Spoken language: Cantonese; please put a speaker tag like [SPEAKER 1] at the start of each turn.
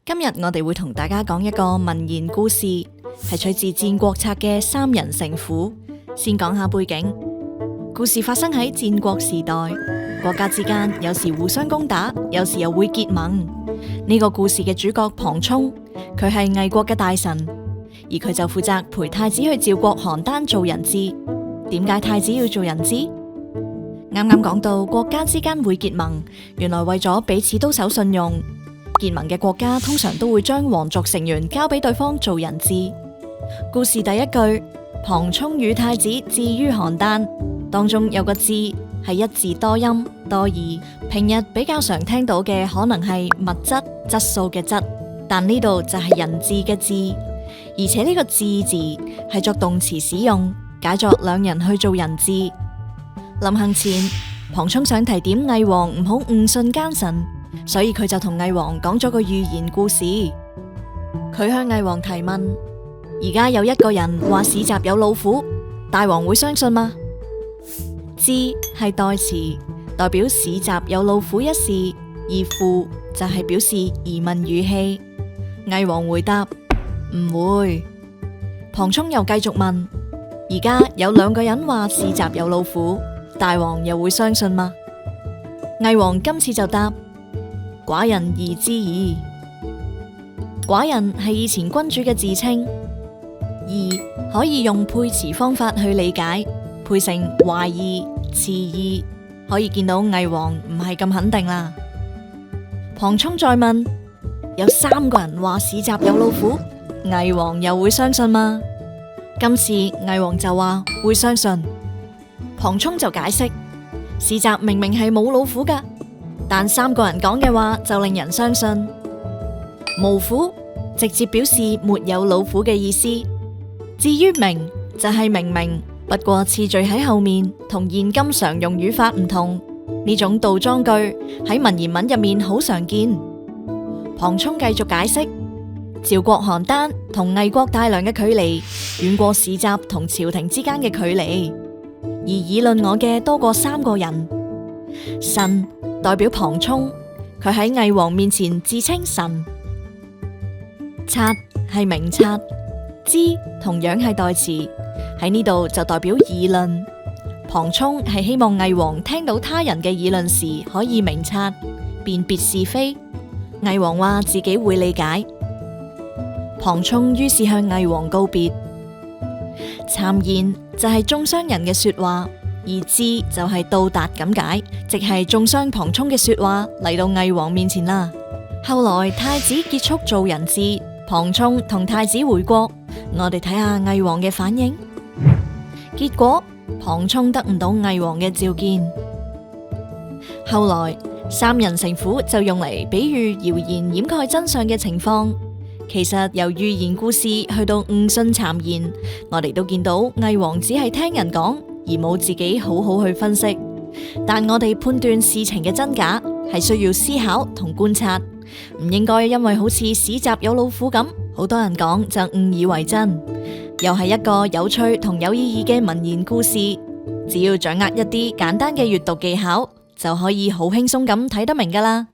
[SPEAKER 1] 今日我哋會同大家講一個民言故事，係取自《戰國策》嘅三人成虎。先講下背景，故事發生喺戰國時代，國家之間有時互相攻打，有時又會結盟。呢個故事嘅主角龐充，佢係魏國嘅大臣，而佢就負責陪太子去趙國邯鄲做人質。點解太子要做人質？啱啱講到國家之間會結盟，原來為咗彼此都守信用，結盟嘅國家通常都會將皇族成員交俾對方做人質。故事第一句，龐充與太子至於邯鄲，當中有個至係一字多音多義，平日比較常聽到嘅可能係物質質素嘅質，但呢度就係人質嘅質，而且呢個至字係作動詞使用，解作兩人去做人質。臨行前，龐充想提點魏王唔好誤信奸臣，所以佢就同魏王講咗個寓言故事。佢向魏王提問：而家有一個人話市集有老虎，大王會相信嗎？至係代詞，代表市集有老虎一事，而乎就係表示疑問語氣。魏王回答：唔會。龐充又繼續問：而家有兩個人話市集有老虎，大王又會相信嗎？魏王今次就答：寡人疑之矣。寡人係以前君主嘅自稱，疑可以用配詞方法去理解，配成懷疑、遲疑，可以見到魏王唔係咁肯定啦。龐充再問：有三個人話市集有老虎，魏王又會相信嗎？今次魏王就話會相信。龐充就解釋：市集明明係冇老虎噶，但三個人講嘅話就令人相信。無虎直接表示沒有老虎嘅意思，至於明就係明明，不過次序喺後面，同現今常用語法唔同。呢種倒裝句喺文言文入面好常見。龐充繼續解釋：趙國邯鄲同魏國大梁嘅距離遠過市集同朝廷之間嘅距離，而議論我嘅多過三個人。臣代表龐充，佢喺魏王面前自稱臣。察係明察，知同樣係代詞，喺呢度就代表議論。龐充係希望魏王聽到他人嘅議論時可以明察，辨別是非。魏王話自己會理解。龐充於是向魏王告別。讒言就係中傷人嘅說話，而至就係到達咁解，即係中傷龐充嘅說話嚟到魏王面前啦。後來太子結束做人質，龐充同太子回國，我哋睇下魏王嘅反應。結果龐充得唔到魏王嘅召見。後來三人成虎就用嚟比喻謠言掩蓋真相嘅情況。其實由寓言故事去到誤信讒言，我哋都見到魏王只係聽人講，而冇自己好好去分析。但我哋判斷事情嘅真假係需要思考同觀察，唔應該因為好似市集有老虎咁，好多人講就誤以為真。又係一個有趣同有意義嘅民言故事，只要掌握一啲簡單嘅閱讀技巧，就可以好輕鬆咁睇得明㗎喇。